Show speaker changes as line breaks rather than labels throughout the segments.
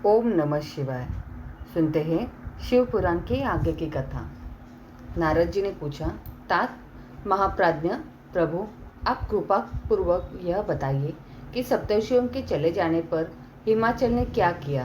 ओम नमः शिवाय। सुनते हैं शिव पुराण की आगे की कथा। नारद जी ने पूछा, तात महाप्राज्ञ प्रभु, आप कृपा पूर्वक यह बताइए कि सप्तर्षियों के चले जाने पर हिमाचल ने क्या किया।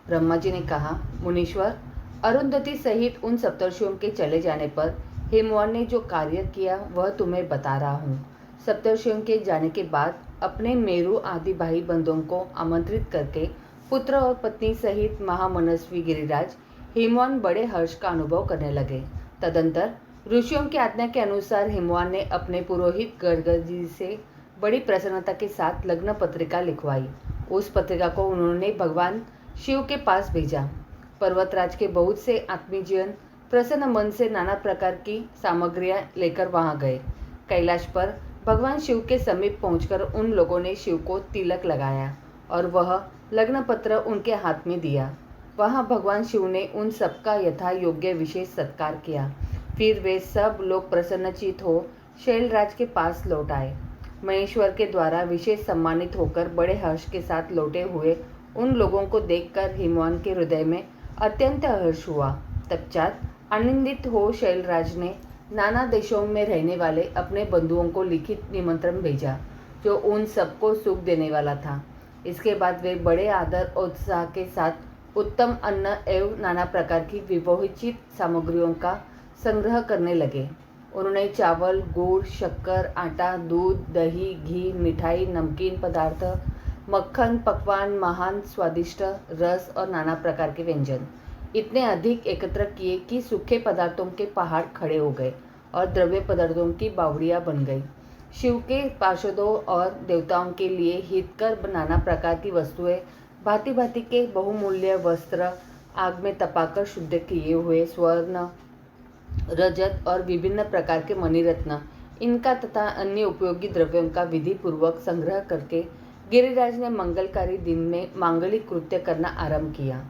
ब्रह्मा जी ने कहा, मुनीश्वर, अरुंधति सहित उन सप्तर्षियों के चले जाने पर हिमवान ने जो कार्य किया वह तुम्हें बता रहा हूँ। सप्तर्षियों के जाने के बाद अपने मेरु आदि भाई बंधुओं को आमंत्रित करके पुत्र और पत्नी सहित महामनस्वी गिरिराज हिमवान बड़े हर्ष का अनुभव करने लगे। तदंतर ऋषियों की आज्ञा के अनुसार हिमवान ने अपने पुरोहित गर्ग जी से बड़ी प्रसन्नता के साथ लग्न पत्रिका लिखवाई। उस पत्रिका को उन्होंने भगवान शिव के पास भेजा। पर्वतराज के बहुत से आत्मीजन प्रसन्न मन से नाना प्रकार की सामग्रियां लेकर वहां गए। कैलाश पर भगवान शिव के समीप पहुंचकर उन लोगों ने शिव को तिलक लगाया और वह लग्न पत्र उनके हाथ में दिया। वहां भगवान शिव ने उन सबका यथा योग्य विशेष सत्कार किया। फिर वे सब लोग प्रसन्नचित हो शैलराज के पास लौट आए। महेश्वर के द्वारा विशेष सम्मानित होकर बड़े हर्ष के साथ लौटे हुए उन लोगों को देखकर हिमवान के हृदय में अत्यंत हर्ष हुआ। तत्पश्चात आनंदित हो शैलराज ने नाना देशों में रहने वाले अपने बंधुओं को लिखित निमंत्रण भेजा, जो उन सबको सुख देने वाला था। इसके बाद वे बड़े आदर और उत्साह के साथ उत्तम अन्न एवं नाना प्रकार की विभोचित सामग्रियों का संग्रह करने लगे। उन्होंने चावल, गुड़, शक्कर, आटा, दूध, दही, घी, मिठाई, नमकीन पदार्थ, मक्खन, पकवान, महान स्वादिष्ट रस और नाना प्रकार के व्यंजन इतने अधिक एकत्र किए कि सूखे पदार्थों के पहाड़ खड़े हो गए और द्रव्य पदार्थों की बावड़ियां बन गई। शिव के पार्षदों और देवताओं के लिए हितकर नाना प्रकार की वस्तुएं, भांति भांति के बहुमूल्य वस्त्र, आग में तपाकर शुद्ध किए हुए स्वर्ण, रजत और विभिन्न प्रकार के मणिरत्न, इनका तथा अन्य उपयोगी द्रव्यों का विधि पूर्वक संग्रह करके गिरिराज ने मंगलकारी दिन में मांगलिक कृत्य करना आरंभ किया।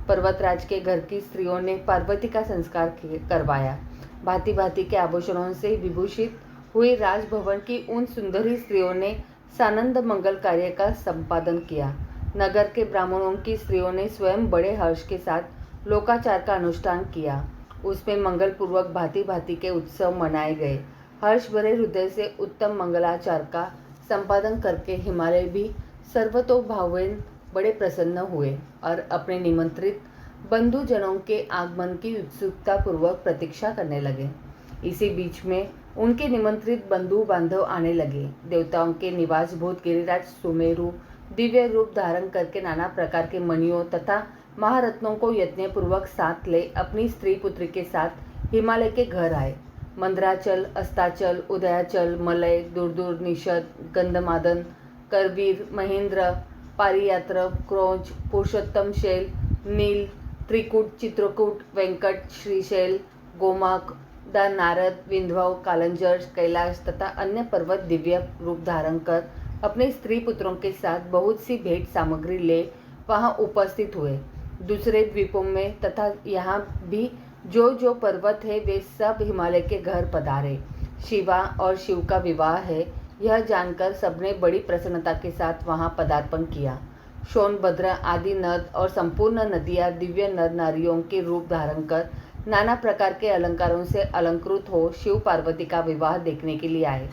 पर्वतराज के घर की स्त्रियों ने पार्वती का संस्कार करवाया। भांति भांति के आभूषणों से विभूषित हुई राजभवन की उन सुंदरी स्त्रियों ने सानंद मंगल कार्य का संपादन किया। नगर के ब्राह्मणों की स्त्रियों ने स्वयं बड़े हर्ष के साथ लोकाचार का अनुष्ठान किया। उसमें मंगल पूर्वक भांति भांति के उत्सव मनाए गए। हर्ष भरे हृदय से उत्तम मंगलाचार का संपादन करके हिमालय भी सर्वतोभावेन बड़े प्रसन्न हुए और अपने निमंत्रित बंधुजनों के आगमन की उत्सुकता पूर्वक प्रतीक्षा करने लगे। इसी बीच में उनके निमंत्रित बंधु बांधव आने लगे। देवताओं के निवासभूत गिरिराज सुमेरु दिव्य रूप धारण करके नाना प्रकार के मणियों तथा महारत्नों को यत्नपूर्वक साथ ले अपनी स्त्री पुत्री के साथ हिमालय के घर आए। मंदराचल, अस्ताचल, उदयाचल, मलय, दूर निषद, गंधमादन, करवीर, महेंद्र, पारियात्र, क्रोंच, पुरुषोत्तम शैल, नील, त्रिकूट, चित्रकूट, वेंकट, श्रीशैल, गोमाक, द नारद, विंध्यव, कालंजर, कैलाश तथा अन्य पर्वत दिव्य रूप धारण कर अपने स्त्री पुत्रों के साथ बहुत सी भेंट सामग्री ले वहां उपस्थित हुए। दूसरे द्वीपों में तथा यहाँ भी जो पर्वत है वे सब हिमालय के घर पधारे। शिवा और शिव का विवाह है यह जानकर सबने बड़ी प्रसन्नता के साथ वहां पदार्पण किया। सोनभद्र आदि नद और संपूर्ण नदियां दिव्य नर नारियों के रूप धारण कर नाना प्रकार के अलंकारों से अलंकृत हो शिव पार्वती का विवाह देखने के लिए आए।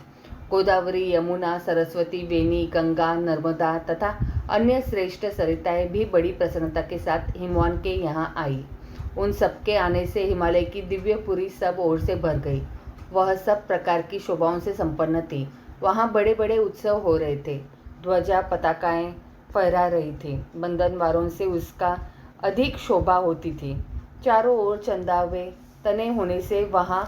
गोदावरी, यमुना, सरस्वती, वेणी, गंगा, नर्मदा तथा अन्य श्रेष्ठ सरिताएं भी बड़ी प्रसन्नता के साथ हिमवान के यहाँ आई। उन सबके आने से हिमालय की दिव्यपुरी सब ओर से भर गई। वह सब प्रकार की शोभाओं से संपन्न थी। वहाँ बड़े बड़े उत्सव हो रहे थे। ध्वजा पताकाएं फहरा रही थी। बंधनवारों से उसका अधिक शोभा होती थी। चारों ओर चंदावे तने होने से वहाँ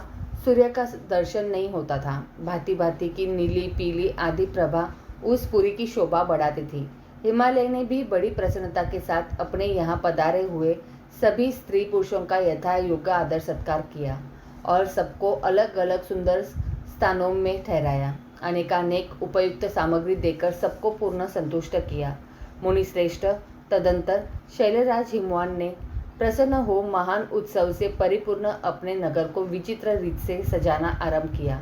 सूर्य का दर्शन नहीं होता था। भांति भांति की नीली, पीली आदि प्रभा उस पुरी की शोभा बढ़ाती थी। हिमालय ने भी बड़ी प्रसन्नता के साथ अपने यहाँ पधारे हुए सभी स्त्री पुरुषों का यथा योग्य आदर सत्कार किया और सबको अलग अलग सुंदर स्थानों में ठहराया। अनेकानेक उपयुक्त सामग्री देकर सबको पूर्ण संतुष्ट किया। मुनिश्रेष्ठ, तदंतर शैलराज हिमवान ने प्रसन्न हो महान उत्सव से परिपूर्ण अपने नगर को विचित्र रीत से सजाना आरंभ किया।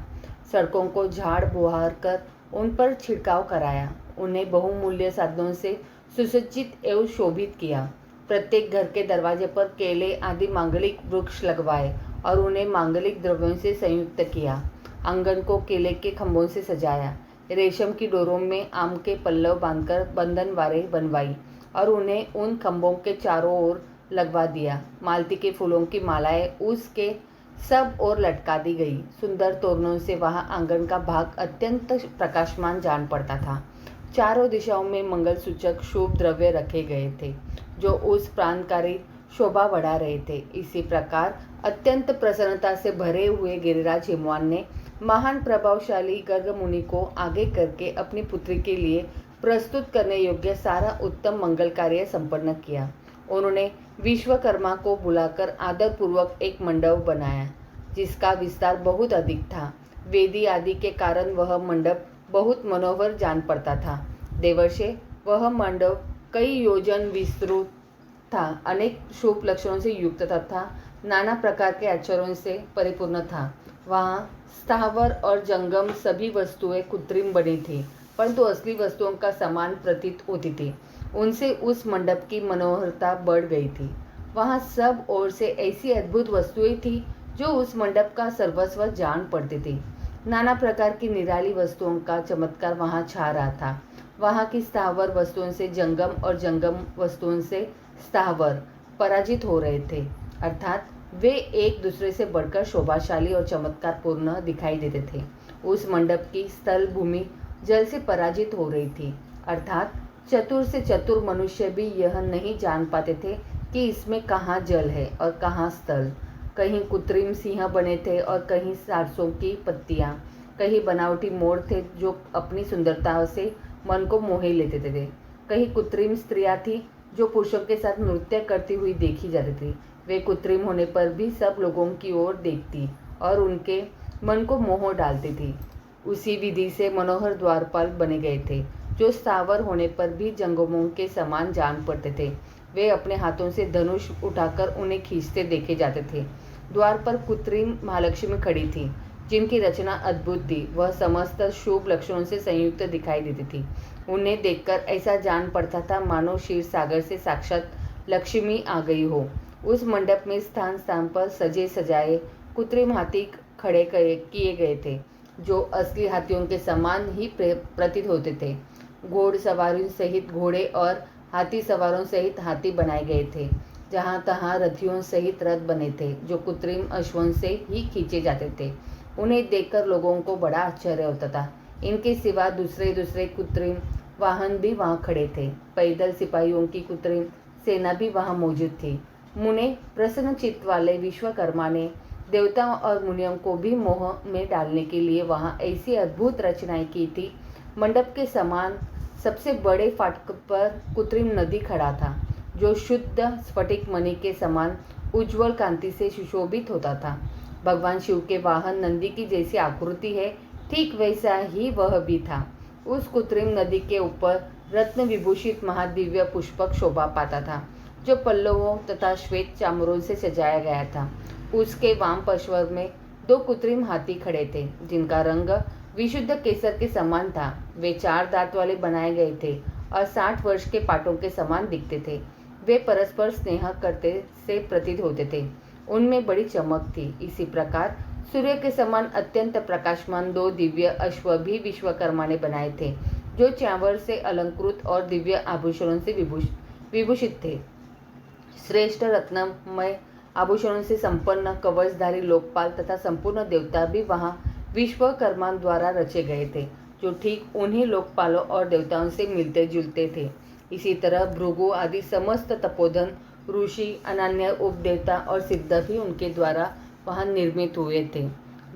सड़कों को झाड़ बुहार कर उन पर छिड़काव कराया। उन्हें बहुमूल्य साधनों से सुसज्जित एवं शोभित किया। प्रत्येक घर के दरवाजे पर केले आदि मांगलिक वृक्ष लगवाए और उन्हें मांगलिक द्रव्यों से संयुक्त किया। आंगन को केले के खंभों से सजाया। रेशम की डोरों में आम के पल्लव बांधकर बंधनवारें बनवाई और उन्हें उन खंभों के चारों ओर लगवा दिया। मालती के फूलों की मालाएं उसके सब ओर लटका दी गई। सुंदर तोरणों से वहां आंगन का भाग अत्यंत प्रकाशमान जान पड़ता था। चारों दिशाओं में मंगल सूचक शुभ द्रव्य रखे गए थे जो उस प्राणकारी शोभा बढ़ा रहे थे। इसी प्रकार अत्यंत प्रसन्नता से भरे हुए गिरिराज हिमवान ने महान प्रभावशाली गर्ग मुनि को आगे करके अपनी पुत्री के लिए प्रस्तुत करने योग्य सारा उत्तम मंगल कार्य संपन्न किया। उन्होंने विश्वकर्मा को बुलाकर आदर पूर्वक एक मंडप बनाया जिसका विस्तार बहुत अधिक था। वेदी आदि के कारण वह मंडप बहुत मनोहर जान पड़ता था। देवर्षे वह मंडप कई योजन विस्तृत था, अनेक शुभ लक्षणों से युक्त तथा नाना प्रकार के आचरणों से परिपूर्ण था। वहाँ स्थावर और जंगम सभी वस्तुएं कृत्रिम बनी थी, परंतु असली वस्तुओं का समान प्रतीत होती थी। उनसे उस मंडप की मनोहरता बढ़ गई थी। वहाँ सब ओर से ऐसी अद्भुत वस्तुएं थी जो उस मंडप का सर्वस्व जान पड़ती थी। नाना प्रकार की निराली वस्तुओं का चमत्कार वहाँ छा रहा था। वहाँ की स्थावर वस्तुओं से जंगम और जंगम वस्तुओं से स्थावर पराजित हो रहे थे, अर्थात वे एक दूसरे से बढ़कर शोभाशाली और चमत्कारपूर्ण दिखाई देते थे। उस मंडप की स्थल भूमि जल से पराजित हो रही थी, अर्थात चतुर से चतुर मनुष्य भी यह नहीं जान पाते थे कि इसमें कहाँ जल है और कहाँ स्थल। कहीं कृत्रिम सिंह बने थे और कहीं सरसों की पत्तियाँ, कहीं बनावटी मोर थे जो अपनी सुंदरता से मन को मोह लेते थे। कहीं कृत्रिम स्त्रियाँ थी जो पुरुषों के साथ नृत्य करती हुई देखी जाती थी। वे कृत्रिम होने पर भी सब लोगों की ओर देखती और उनके मन को मोह डालती थी। उसी विधि से मनोहर द्वारपाल बने गए थे जो स्थावर होने पर भी जंगमों के समान जान पड़ते थे। वे अपने हाथों से धनुष उठाकर उन्हें खींचते देखे जाते थे। द्वार पर कृत्रिम महालक्ष्मी खड़ी थी जिनकी रचना अद्भुत थी। वह समस्त शुभ लक्षणों से संयुक्त दिखाई देती थी। उन्हें देखकर ऐसा जान पड़ता था मानो क्षीर सागर से साक्षात लक्ष्मी आ गई हो। उस मंडप में स्थान स्थान पर सजे सजाए कृत्रिम हाथी खड़े किए गए थे जो असली हाथियों के समान ही प्रतीत होते थे। घोड़सवारों सहित घोड़े और हाथी सवारों सहित हाथी बनाए गए थे। जहाँ तहाँ रथियों सहित रथ बने थे जो कृत्रिम अश्वों से ही खींचे जाते थे। उन्हें देखकर लोगों को बड़ा आश्चर्य होता था। इनके सिवा दूसरे कृत्रिम वाहन भी वहाँ खड़े थे। पैदल सिपाहियों की कृत्रिम सेना भी वहाँ मौजूद थी। मुने प्रसन्न चित्त वाले विश्वकर्मा ने देवताओं और मुनियों को भी मोह में डालने के लिए वहाँ ऐसी अद्भुत रचनाएं की थी। मंडप के समान सबसे बड़े फाटक पर कृत्रिम नदी खड़ा था जो शुद्ध स्फटिक मणि के समान उज्ज्वल कांति से सुशोभित होता था। भगवान शिव के वाहन नंदी की जैसी आकृति है, ठीक वैसा ही वह भी था। उस कृत्रिम नदी के ऊपर रत्न विभूषित महादिव्य पुष्पक शोभा पाता था जो पल्लवों तथा श्वेत चामरों से सजाया गया था। उसके वाम पार्श्व में 2 कृत्रिम हाथी खड़े थे जिनका रंग विशुद्ध केसर के समान था। वे 4 दांत वाले बनाए गए थे और 60 वर्ष के पाटों के समान दिखते थे। वे परस्पर स्नेह करते से प्रतीत होते थे। उनमें बड़ी चमक थी। इसी प्रकार सूर्य के समान अत्यंत प्रकाशमान 2 दिव्य अश्व भी विश्वकर्मा ने बनाए थे जो चांवर से अलंकृत और दिव्य आभूषणों से विभूषित थे। श्रेष्ठ रत्नमय आभूषणों से संपन्न कवचधारी लोकपाल तथा संपूर्ण देवता भी वहाँ विश्वकर्मा द्वारा रचे गए थे जो ठीक उन्हीं लोकपालों और देवताओं से मिलते जुलते थे। इसी तरह भृगु आदि समस्त तपोधन ऋषि, अनन्य उपदेवता और सिद्ध भी उनके द्वारा वहाँ निर्मित हुए थे।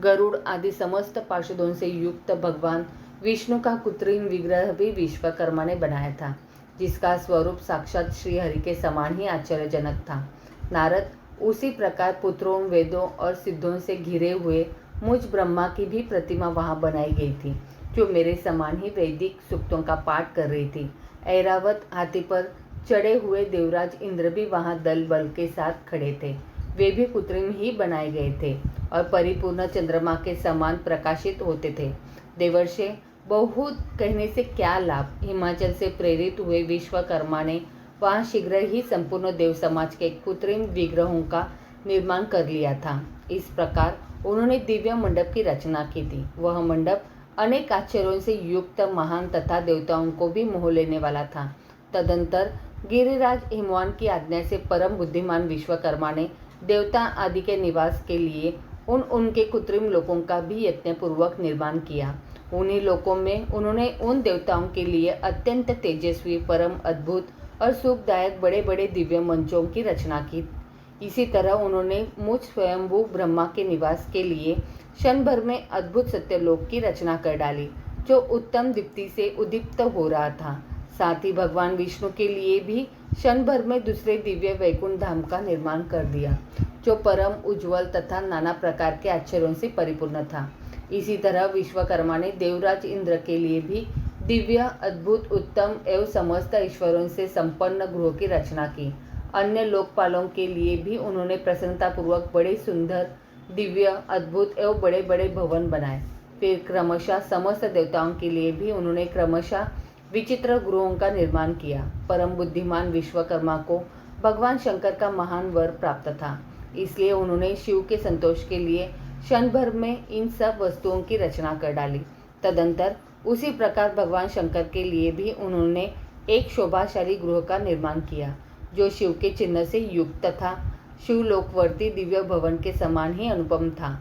गरुड़ आदि समस्त पार्षदों से युक्त भगवान विष्णु का कृत्रिम विग्रह भी विश्वकर्मा ने बनाया था जिसका स्वरूप साक्षात श्री हरि के समान ही आश्चर्यजनक था। नारद उसी प्रकार पुत्रों, वेदों और सिद्धों से घिरे हुए मुझ ब्रह्मा की भी प्रतिमा वहाँ बनाई गई थी जो मेरे समान ही वैदिक सूक्तों का पाठ कर रही थी। ऐरावत हाथी पर चढ़े हुए देवराज इंद्र भी वहाँ दल बल के साथ खड़े थे। वे भी कृत्रिम ही बनाए गए थे और परिपूर्ण चंद्रमा के समान प्रकाशित होते थे। देवर्षे, बहुत कहने से क्या लाभ। हिमाचल से प्रेरित हुए विश्वकर्मा ने वहाँ शीघ्र ही संपूर्ण देव समाज के कृत्रिम विग्रहों का निर्माण कर लिया था। इस प्रकार उन्होंने दिव्य मंडप की रचना की थी। वह मंडप अनेक आश्चर्यों से युक्त, महान तथा देवताओं को भी मोह लेने वाला था। तदंतर गिरिराज हिमवान की आज्ञा से परम बुद्धिमान विश्वकर्मा ने देवता आदि के निवास के लिए उनके कृत्रिम लोकों का भी यत्नपूर्वक निर्माण किया। उन्हीं लोकों में उन्होंने उन देवताओं के लिए अत्यंत तेजस्वी, परम अद्भुत और सुखदायक बड़े बड़े दिव्य मंचों की रचना की। इसी तरह उन्होंने मुझ स्वयंभू ब्रह्मा के निवास के लिए क्षण भर में अद्भुत सत्यलोक की रचना कर डाली, जो उत्तम दीप्ति से उद्दीप्त हो रहा था। साथ ही भगवान विष्णु के लिए भी क्षण भर में दूसरे दिव्य वैकुंठ धाम का निर्माण कर दिया, जो परम उज्ज्वल तथा नाना प्रकार के आश्चर्यों से परिपूर्ण था। इसी तरह विश्वकर्मा ने देवराज इंद्र के लिए भी दिव्य, अद्भुत, उत्तम एवं समस्त ईश्वरों से संपन्न गृहों की रचना की। अन्य लोकपालों के लिए भी उन्होंने प्रसन्नतापूर्वक बड़े सुंदर, दिव्य, अद्भुत एवं बड़े बड़े भवन बनाए। फिर क्रमशः समस्त देवताओं के लिए भी उन्होंने क्रमशः विचित्र गृहों का निर्माण किया। परम बुद्धिमान विश्वकर्मा को भगवान शंकर का महान वर प्राप्त था, इसलिए उन्होंने शिव के संतोष के लिए क्षण भर में इन सब वस्तुओं की रचना कर डाली। तदंतर उसी प्रकार भगवान शंकर के लिए भी उन्होंने एक शोभाशाली गृह का निर्माण किया, जो शिव के चिन्ह से युक्त था। शिवलोकवर्ती दिव्य भवन के समान ही अनुपम था।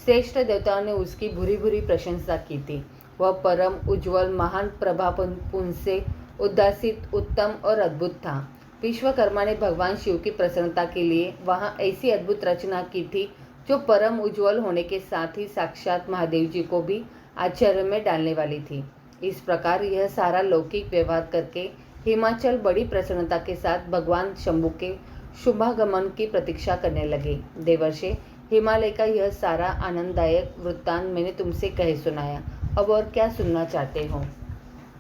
श्रेष्ठ देवताओं ने उसकी भूरी भूरी प्रशंसा की थी। वह परम उज्ज्वल, महान प्रभापुंज से उद्भासित, उत्तम और अद्भुत था। विश्वकर्मा ने भगवान शिव की प्रसन्नता के लिए वहाँ ऐसी अद्भुत रचना की थी, जो परम उज्ज्वल होने के साथ ही साक्षात महादेव जी को भी आश्चर्य में डालने वाली थी। इस प्रकार यह सारा लौकिक व्यवहार करके हिमाचल बड़ी प्रसन्नता के साथ भगवान शंभु के शुभागमन की प्रतीक्षा करने लगे। देवर्षि, हिमालय का यह सारा आनंददायक वृत्तांत मैंने तुमसे कह सुनाया। अब और क्या सुनना चाहते हो?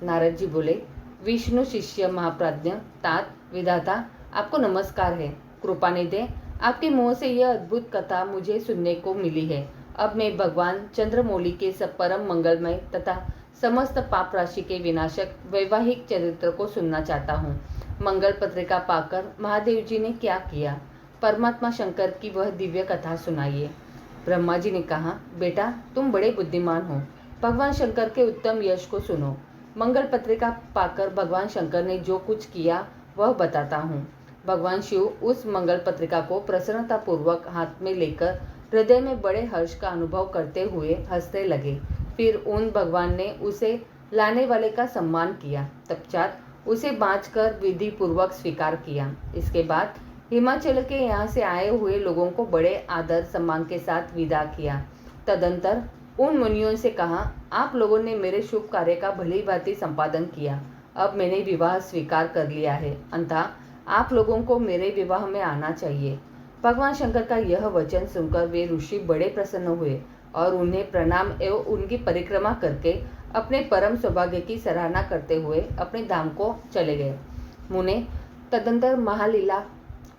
नारद जी बोले, विष्णु शिष्य महाप्राज्ञ तात विधाता, आपको नमस्कार है। कृपा निधे, आपके मुँह से यह अद्भुत कथा मुझे सुनने को मिली है। अब मैं भगवान चंद्रमौली के सब परम मंगलमय तथा समस्त पाप राशि के विनाशक वैवाहिक चरित्र को सुनना चाहता हूँ। मंगल पत्रिका पाकर महादेव जी ने क्या किया, परमात्मा शंकर की वह दिव्य कथा सुनाइए। ब्रह्मा जी ने कहा, बेटा तुम बड़े बुद्धिमान हो, भगवान शंकर के उत्तम यश को सुनो। मंगल पत्रिका पाकर भगवान शंकर ने जो कुछ किया वह बताता हूँ। भगवान शिव उस मंगल पत्रिका को प्रसन्नतापूर्वक हाथ में लेकर हृदय में बड़े हर्ष का अनुभव करते हुए हंसने लगे। फिर उन भगवान ने उसे लाने वाले का सम्मान किया। तत्पश्चात उसे बांधकर विधि पूर्वक स्वीकार किया। इसके बाद हिमाचल के यहाँ से आए हुए लोगों को बड़े आदर सम्मान के साथ विदा किया। तदंतर उन मुनियों से कहा, आप लोगों ने मेरे शुभ कार्य का भली भांति संपादन किया। अब मैंने विवाह स्वीकार कर लिया है, अतः आप लोगों को मेरे विवाह में आना चाहिए। भगवान शंकर का यह वचन सुनकर वे ऋषि बड़े प्रसन्न हुए और उन्हें प्रणाम एवं उनकी परिक्रमा करके अपने परम सौभाग्य की सराहना करते हुए अपने धाम को चले गए। मुने, तदंतर महालीला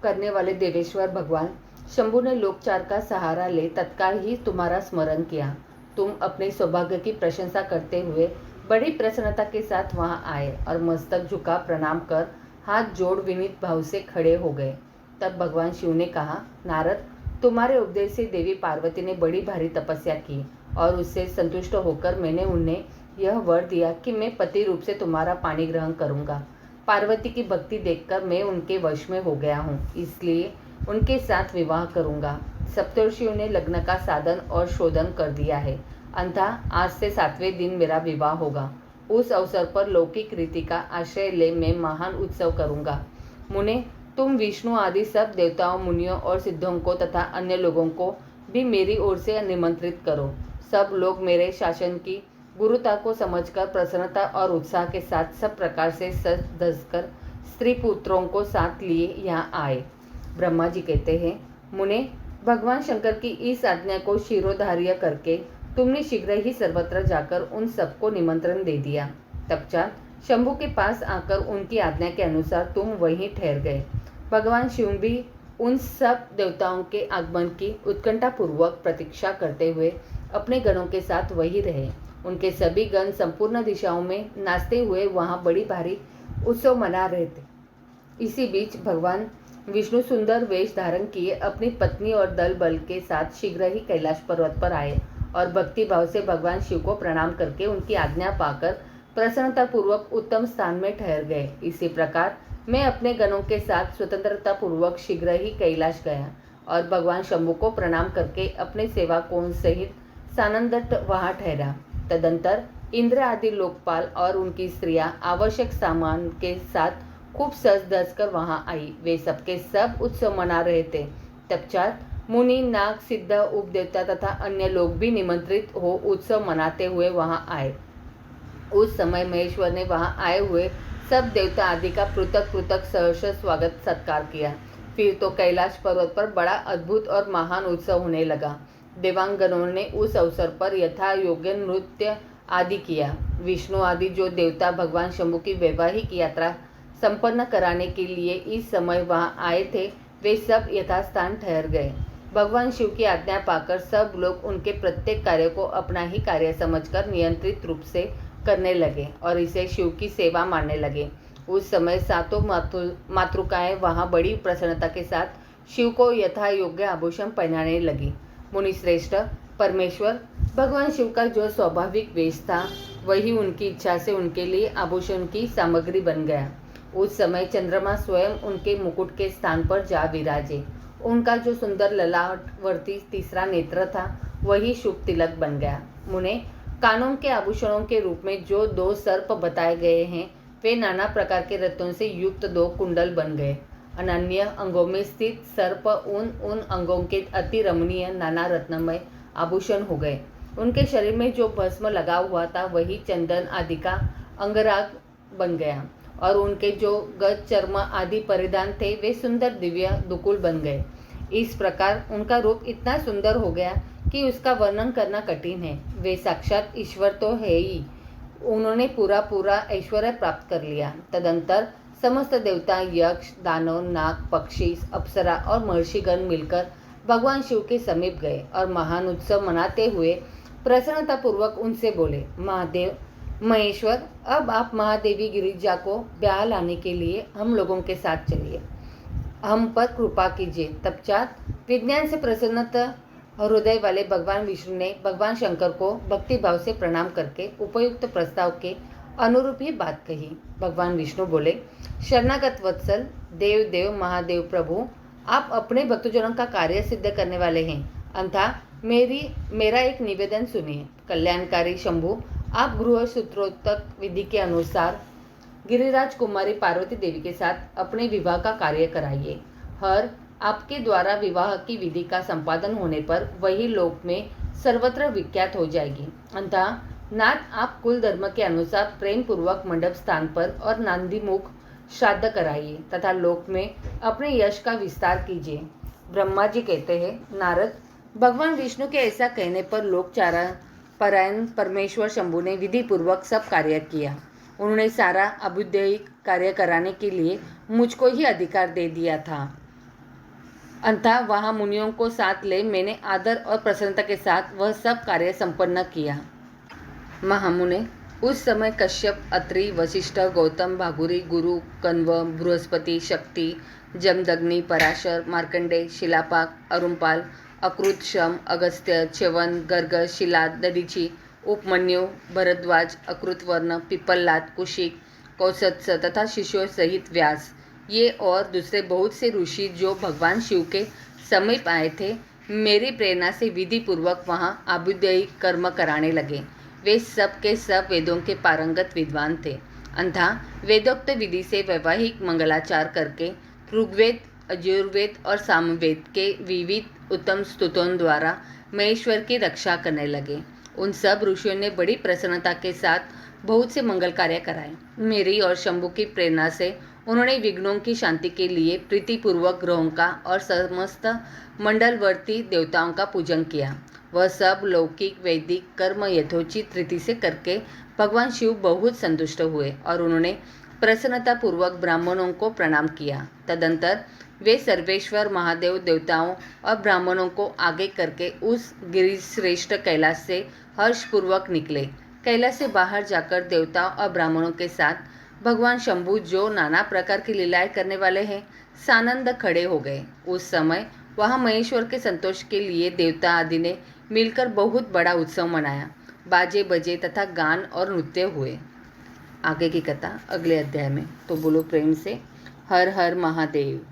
करने वाले देवेश्वर भगवान शंभु ने लोकचार का सहारा ले तत्काल ही तुम्हारा स्मरण किया। तुम अपने सौभाग्य की प्रशंसा करते हुए बड़ी प्रसन्नता के साथ वहां आए और मस्तक झुका प्रणाम कर हाथ जोड़ विनीत भाव से खड़े हो गए। तब भगवान शिव ने कहा, नारद, तुम्हारे उपदेश से देवी पार्वती ने बड़ी भारी तपस्या की और उससे संतुष्ट होकर मैंने उन्हें यह वर दिया कि मैं पति रूप से तुम्हारा पाणी ग्रहण करूंगा। पार्वती की भक्ति देखकर मैं उनके वश में हो गया हूँ, इसलिए उनके साथ विवाह करूंगा। सप्तर्षियों ने लग्न का साधन और शोधन कर दिया है, अतः आज से 7वें दिन मेरा विवाह होगा। उस अवसर पर लौकिक रीति का आश्रय ले मैं महान उत्सव करूंगा। मुने, तुम विष्णु आदि सब देवताओं, मुनियों और सिद्धों को तथा अन्य लोगों को भी मेरी ओर से निमंत्रित करो। सब लोग मेरे शासन की गुरुता को समझकर प्रसन्नता और उत्साह के साथ सब प्रकार से सज धज कर स्त्री पुत्रों को साथ लिए यहाँ आए। ब्रह्मा जी कहते हैं, मुने, भगवान शंकर की इस आज्ञा को शिरोधार्य करके तुमने शीघ्र ही सर्वत्र जाकर उन सबको निमंत्रण दे दिया। तत्पश्चात शंभु के पास आकर उनकी आज्ञा के अनुसार तुम वहीं ठहर गए। भगवान शिव भी उन सब देवताओं के आगमन की उत्कंठापूर्वक प्रतीक्षा करते हुए अपने गणों के साथ वहीं रहे। उनके सभी गण संपूर्ण दिशाओं में नाचते हुए वहां बड़ी भारी उत्सव मना रहे थे। इसी बीच भगवान विष्णु सुंदर वेश धारण किए अपनी पत्नी और दल बल के साथ शीघ्र ही कैलाश पर्वत पर आए और भक्ति भाव से भगवान शिव को प्रणाम करके उनकी आज्ञा पाकर प्रसन्नता पूर्वक उत्तम स्थान में ठहर गए। इसी प्रकार मैं अपने गणों के साथ स्वतंत्रता पूर्वक शीघ्र ही कैलाश गया और भगवान शंभु को प्रणाम करके अपने सेवाकों सहित सानंदट वहां ठहरा। तदंतर इंद्र आदि लोकपाल और उनकी स्त्रियां आवश्यक सामान के साथ खूब सज धज कर वहां आई। वे सबके सब उत्सव मना रहे थे। तत्पश्चात मुनि, नाग, सिद्ध, उपदेवता तथा अन्य लोग भी निमंत्रित हो उत्सव मनाते हुए वहां आए। उस समय महेश्वर ने वहां आए हुए सब देवता आदि का पृथक पृथक सहर्ष स्वागत सत्कार किया। फिर तो कैलाश पर्वत पर बड़ा अद्भुत और महान उत्सव होने लगा। देवांगनों ने उस अवसर पर यथा योग्य नृत्य आदि किया। विष्णु आदि जो देवता भगवान शंभु की वैवाहिक यात्रा संपन्न कराने के लिए इस समय वहां आए थे, वे सब यथास्थान ठहर गए। भगवान शिव की आज्ञा पाकर सब लोग उनके प्रत्येक कार्य को अपना ही कार्य समझकर नियंत्रित रूप से करने लगे और इसे शिव की सेवा मानने लगे। उस समय सातों मातृकाएं वहां बड़ी प्रसन्नता के साथ शिव को यथा योग्य आभूषण पहनाने लगी। मुनिश्रेष्ठ, परमेश्वर भगवान शिव का जो स्वाभाविक वेश था वही उनकी इच्छा से उनके लिए आभूषण की सामग्री बन गया। उस समय चंद्रमा स्वयं उनके मुकुट के स्थान पर जा विराजे। उनका जो सुंदर ललाटवर्ती तीसरा नेत्र था वही शुभ तिलक बन गया। मुने, कानों के आभूषणों के रूप में जो 2 सर्प बताए गए हैं वे नाना प्रकार के रत्नों से युक्त 2 कुंडल बन गए। अनन्य अंगों में स्थित सर्प उन अंगों के अति रमणीय नाना रत्नमय आभूषण हो गए। उनके शरीर में जो भस्म लगा हुआ था वही चंदन आदि का अंगराग बन गया और उनके जो गज, चर्म आदि परिधान थे वे सुंदर दिव्य दुकुल बन गए। इस प्रकार उनका रूप इतना सुंदर हो गया कि उसका वर्णन करना कठिन है। वे साक्षात ईश्वर तो है ही। उन्होंने पूरा ऐश्वर्य प्राप्त कर लिया। तदंतर समस्त देवता, यक्ष, दानव, नाग, पक्षी, अप्सरा और महर्षिगण मिलकर भगवान शिव के समीप गए और महान उत्सव मनाते हुए प्रसन्नता पूर्वक उनसे बोले, महादेव, महेश्वर, अब आप महादेवी गिरिजा को ब्याह लाने के लिए हम लोगों के साथ चलिए, हम पर कृपा कीजिए। तत्पश्चात विज्ञान से प्रसन्नता हृदय वाले भगवान विष्णु ने भगवान शंकर को भक्ति भाव से प्रणाम करके उपयुक्त प्रस्ताव के अनुरूप ही बात कही। भगवान विष्णु बोले, शरणागत वत्सल, देव देव महादेव प्रभु, आप अपने भक्तजनों का कार्य सिद्ध करने वाले हैं, अतः मेरा एक निवेदन सुनिए। कल्याणकारी शंभु, आप गृह सूत्रोक्त विधि के अनुसार गिरिराज कुमारी पार्वती देवी के साथ अपने विवाह का कार्य कराइए। हर आपके द्वारा विवाह की विधि का संपादन होने पर वही लोक में सर्वत्र विख्यात हो जाएगी। अतः नाथ, आप कुल धर्म के अनुसार प्रेम पूर्वक मंडप स्थान पर और नांदीमुख श्राद्ध कराइए तथा लोक में अपने यश का विस्तार कीजिए। ब्रह्मा जी कहते हैं, नारद, भगवान विष्णु के ऐसा कहने पर लोकचारा परायण परमेश्वर शंभु ने विधि पूर्वक सब कार्य किया। उन्होंने सारा अभ्युदयिक कार्य कराने के लिए मुझको ही अधिकार दे दिया था। अतः वहाँ मुनियों को साथ ले मैंने आदर और प्रसन्नता के साथ वह सब कार्य संपन्न किया। महामुने, उस समय कश्यप, अत्रि, वशिष्ठ, गौतम, भागुरी, गुरु, कण्व, बृहस्पति, शक्ति, जमदग्नि, पराशर, मार्कंडेय, शिलापाक, अरुणपाल, अकृत, शम, अगस्त्य, च्यवन, गर्ग, शिला, दधीची, उपमन्यु, भरद्वाज, अकृतवर्ण, पिप्पलाद, कुशिक, कौसत्स तथा शिष्यों सहित व्यास, ये और दूसरे बहुत से ऋषि जो भगवान शिव के समीप आए थे, मेरी प्रेरणा से विधि पूर्वक वहाँ अभ्युदयिक कर्म कराने लगे। वे सब के सब वेदों के पारंगत विद्वान थे। अतः वेदोक्त विधि से वैवाहिक मंगलाचार करके ऋग्वेद, यजुर्वेद और सामवेद के विविध उत्तम स्तुतों द्वारा महेश्वर की रक्षा करने लगे। उन सब ऋषियों ने बड़ी प्रसन्नता के साथ बहुत से मंगल कार्य कराए। मेरी और शंभु की प्रेरणा से उन्होंने विघ्नों की शांति के लिए प्रीतिपूर्वक ग्रहों का और समस्त मंडलवर्ती देवताओं का पूजन किया। वह सब लौकिक वैदिक कर्म यथोचित रीति से करके भगवान शिव बहुत संतुष्ट हुए और उन्होंने प्रसन्नता पूर्वक ब्राह्मणों को प्रणाम किया। तदंतर वे सर्वेश्वर महादेव देवताओं और ब्राह्मणों को आगे करके उस गिरिश्रेष्ठ कैलाश से हर्षपूर्वक निकले। कैलाश से बाहर जाकर देवताओं और ब्राह्मणों के साथ भगवान शंभु जो नाना प्रकार की लीलाएं करने वाले हैं, सानंद खड़े हो गए। उस समय वहाँ महेश्वर के संतोष के लिए देवता आदि ने मिलकर बहुत बड़ा उत्सव मनाया। बाजे बजे तथा गान और नृत्य हुए। आगे की कथा अगले अध्याय में। तो बोलो प्रेम से हर हर महादेव।